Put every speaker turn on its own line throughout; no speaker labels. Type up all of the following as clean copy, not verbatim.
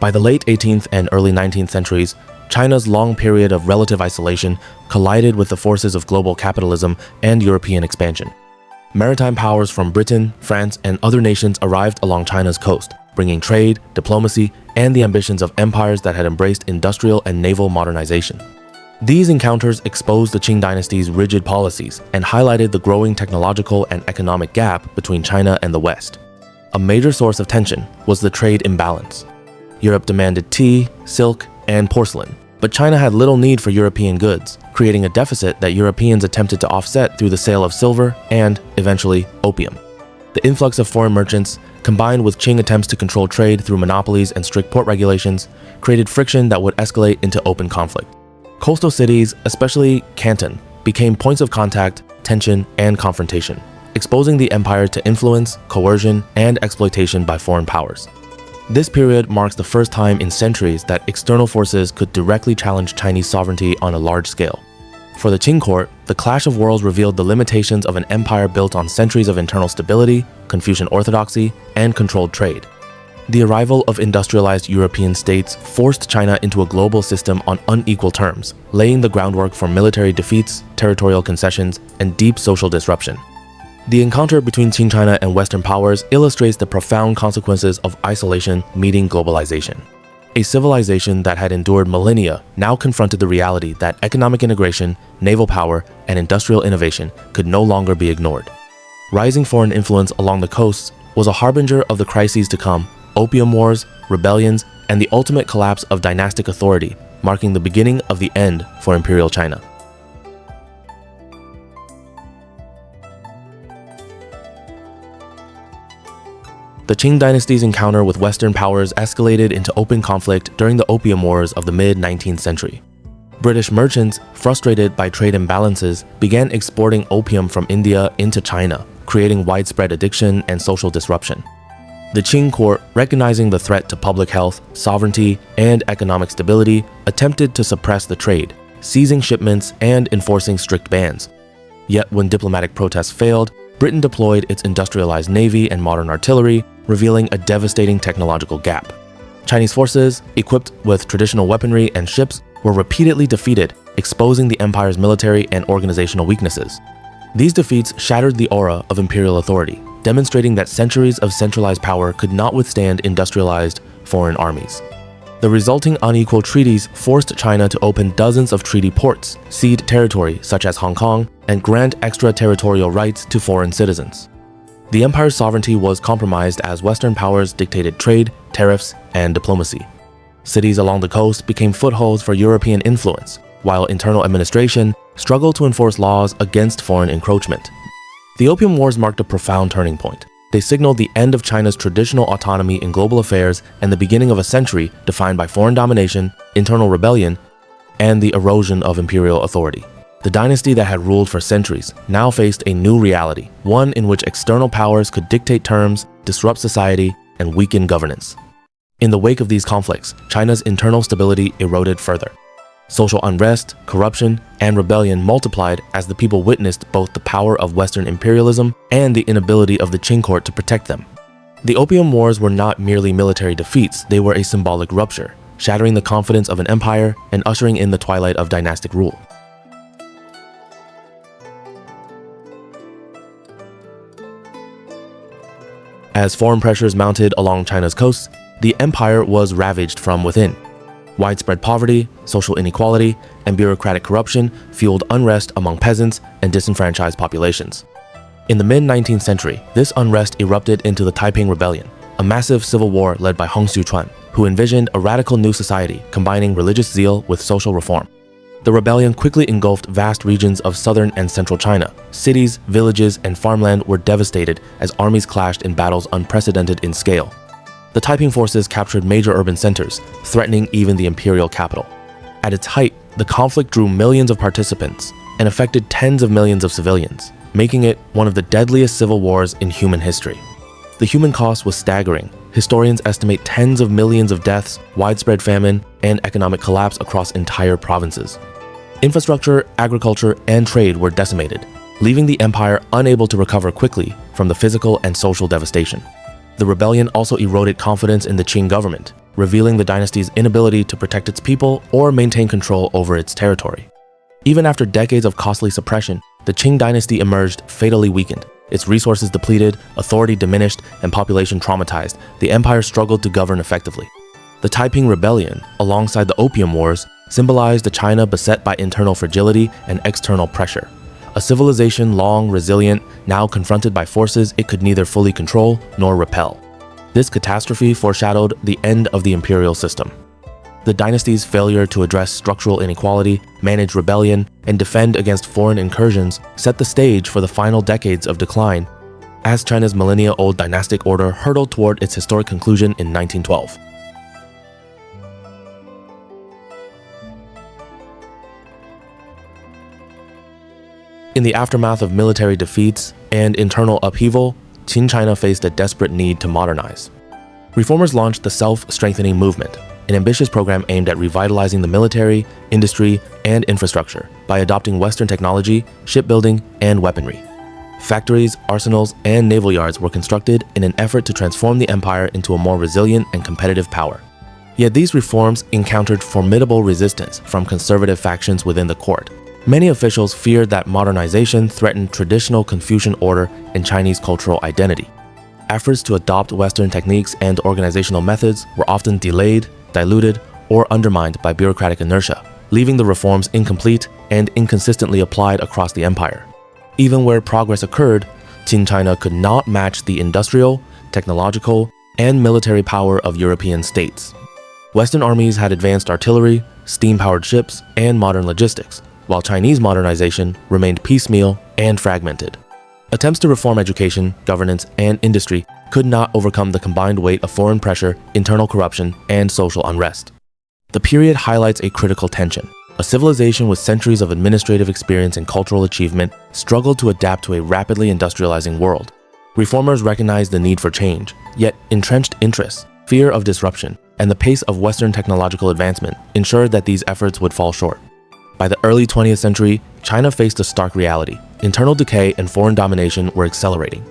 By the late 18th and early 19th centuries, China's long period of relative isolation collided with the forces of global capitalism and European expansion. Maritime powers from Britain, France, and other nations arrived along China's coast, bringing trade, diplomacy, and the ambitions of empires that had embraced industrial and naval modernization. These encounters exposed the Qing dynasty's rigid policies and highlighted the growing technological and economic gap between China and the West. A major source of tension was the trade imbalance. Europe demanded tea, silk, and porcelain, but China had little need for European goods, creating a deficit that Europeans attempted to offset through the sale of silver and, eventually, opium. The influx of foreign merchants, combined with Qing attempts to control trade through monopolies and strict port regulations, created friction that would escalate into open conflict. Coastal cities, especially Canton, became points of contact, tension, and confrontation, exposing the empire to influence, coercion, and exploitation by foreign powers. This period marks the first time in centuries that external forces could directly challenge Chinese sovereignty on a large scale. For the Qing court, the clash of worlds revealed the limitations of an empire built on centuries of internal stability, Confucian orthodoxy, and controlled trade. The arrival of industrialized European states forced China into a global system on unequal terms, laying the groundwork for military defeats, territorial concessions, and deep social disruption. The encounter between Qing China and Western powers illustrates the profound consequences of isolation meeting globalization. A civilization that had endured millennia now confronted the reality that economic integration, naval power, and industrial innovation could no longer be ignored. Rising foreign influence along the coasts was a harbinger of the crises to come: Opium Wars, rebellions, and the ultimate collapse of dynastic authority, marking the beginning of the end for Imperial China. The Qing dynasty's encounter with Western powers escalated into open conflict during the Opium Wars of the mid-19th century. British merchants, frustrated by trade imbalances, began exporting opium from India into China, creating widespread addiction and social disruption. The Qing court, recognizing the threat to public health, sovereignty, and economic stability, attempted to suppress the trade, seizing shipments and enforcing strict bans. Yet when diplomatic protests failed, Britain deployed its industrialized navy and modern artillery, revealing a devastating technological gap. Chinese forces, equipped with traditional weaponry and ships, were repeatedly defeated, exposing the empire's military and organizational weaknesses. These defeats shattered the aura of imperial authority, demonstrating that centuries of centralized power could not withstand industrialized foreign armies. The resulting unequal treaties forced China to open dozens of treaty ports, cede territory such as Hong Kong, and grant extraterritorial rights to foreign citizens. The empire's sovereignty was compromised as Western powers dictated trade, tariffs, and diplomacy. Cities along the coast became footholds for European influence, while internal administration struggled to enforce laws against foreign encroachment. The Opium Wars marked a profound turning point. They signaled the end of China's traditional autonomy in global affairs and the beginning of a century defined by foreign domination, internal rebellion, and the erosion of imperial authority. The dynasty that had ruled for centuries now faced a new reality, one in which external powers could dictate terms, disrupt society, and weaken governance. In the wake of these conflicts, China's internal stability eroded further. Social unrest, corruption, and rebellion multiplied as the people witnessed both the power of Western imperialism and the inability of the Qing court to protect them. The Opium Wars were not merely military defeats, they were a symbolic rupture, shattering the confidence of an empire and ushering in the twilight of dynastic rule. As foreign pressures mounted along China's coasts, the empire was ravaged from within. Widespread poverty, social inequality, and bureaucratic corruption fueled unrest among peasants and disenfranchised populations. In the mid-19th century, this unrest erupted into the Taiping Rebellion, a massive civil war led by Hong Xiuquan, who envisioned a radical new society combining religious zeal with social reform. The rebellion quickly engulfed vast regions of southern and central China. Cities, villages, and farmland were devastated as armies clashed in battles unprecedented in scale. The Taiping forces captured major urban centers, threatening even the imperial capital. At its height, the conflict drew millions of participants and affected tens of millions of civilians, making it one of the deadliest civil wars in human history. The human cost was staggering. Historians estimate tens of millions of deaths, widespread famine, and economic collapse across entire provinces. Infrastructure, agriculture, and trade were decimated, leaving the empire unable to recover quickly from the physical and social devastation. The rebellion also eroded confidence in the Qing government, revealing the dynasty's inability to protect its people or maintain control over its territory. Even after decades of costly suppression, the Qing dynasty emerged fatally weakened. Its resources depleted, authority diminished, and population traumatized, the empire struggled to govern effectively. The Taiping Rebellion, alongside the Opium Wars, symbolized a China beset by internal fragility and external pressure. A civilization long resilient, now confronted by forces it could neither fully control nor repel. This catastrophe foreshadowed the end of the imperial system. The dynasty's failure to address structural inequality, manage rebellion, and defend against foreign incursions set the stage for the final decades of decline as China's millennia-old dynastic order hurtled toward its historic conclusion in 1912. In the aftermath of military defeats and internal upheaval, Qing China faced a desperate need to modernize. Reformers launched the Self-Strengthening Movement, an ambitious program aimed at revitalizing the military, industry, and infrastructure by adopting Western technology, shipbuilding, and weaponry. Factories, arsenals, and naval yards were constructed in an effort to transform the empire into a more resilient and competitive power. Yet these reforms encountered formidable resistance from conservative factions within the court. Many officials feared that modernization threatened traditional Confucian order and Chinese cultural identity. Efforts to adopt Western techniques and organizational methods were often delayed, diluted, or undermined by bureaucratic inertia, leaving the reforms incomplete and inconsistently applied across the empire. Even where progress occurred, Qing China could not match the industrial, technological, and military power of European states. Western armies had advanced artillery, steam-powered ships, and modern logistics, while Chinese modernization remained piecemeal and fragmented. Attempts to reform education, governance, and industry could not overcome the combined weight of foreign pressure, internal corruption, and social unrest. The period highlights a critical tension. A civilization with centuries of administrative experience and cultural achievement struggled to adapt to a rapidly industrializing world. Reformers recognized the need for change, yet entrenched interests, fear of disruption, and the pace of Western technological advancement ensured that these efforts would fall short. By the early 20th century, China faced a stark reality. Internal decay and foreign domination were accelerating,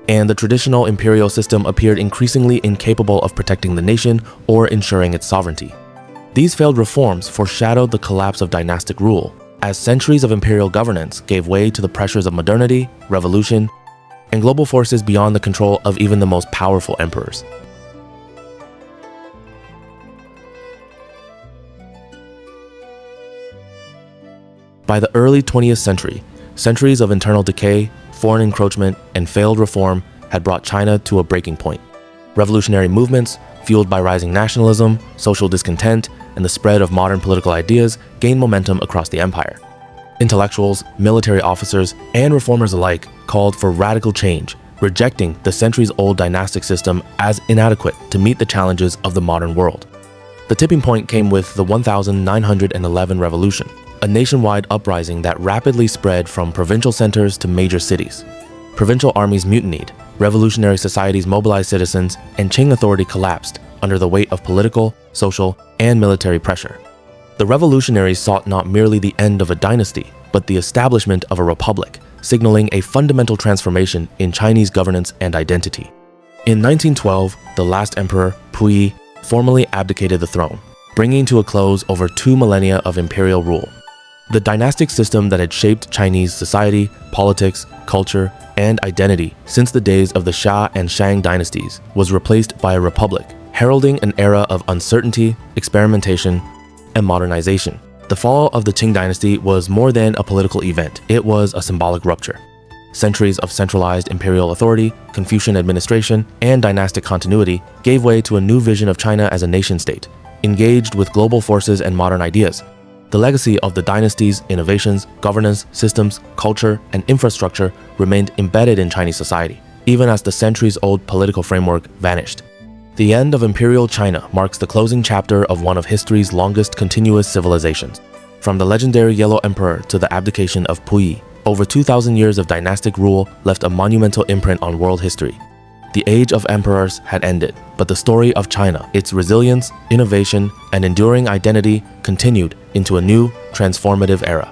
and the traditional imperial system appeared increasingly incapable of protecting the nation or ensuring its sovereignty. These failed reforms foreshadowed the collapse of dynastic rule, as centuries of imperial governance gave way to the pressures of modernity, revolution, and global forces beyond the control of even the most powerful emperors. By the early 20th century, centuries of internal decay, foreign encroachment, and failed reform had brought China to a breaking point. Revolutionary movements, fueled by rising nationalism, social discontent, and the spread of modern political ideas, gained momentum across the empire. Intellectuals, military officers, and reformers alike called for radical change, rejecting the centuries-old dynastic system as inadequate to meet the challenges of the modern world. The tipping point came with the 1911 revolution, a nationwide uprising that rapidly spread from provincial centers to major cities. Provincial armies mutinied, revolutionary societies mobilized citizens, and Qing authority collapsed under the weight of political, social, and military pressure. The revolutionaries sought not merely the end of a dynasty, but the establishment of a republic, signaling a fundamental transformation in Chinese governance and identity. In 1912, the last emperor, Puyi, formally abdicated the throne, bringing to a close over 2 millennia of imperial rule. The dynastic system that had shaped Chinese society, politics, culture, and identity since the days of the Xia and Shang dynasties was replaced by a republic, heralding an era of uncertainty, experimentation, and modernization. The fall of the Qing dynasty was more than a political event, it was a symbolic rupture. Centuries of centralized imperial authority, Confucian administration, and dynastic continuity gave way to a new vision of China as a nation-state, engaged with global forces and modern ideas. The legacy of the dynasty's innovations, governance, systems, culture, and infrastructure remained embedded in Chinese society, even as the centuries-old political framework vanished. The end of imperial China marks the closing chapter of one of history's longest continuous civilizations. From the legendary Yellow Emperor to the abdication of Puyi, over 2,000 years of dynastic rule left a monumental imprint on world history. The age of emperors had ended, but the story of China, its resilience, innovation, and enduring identity continued into a new, transformative era.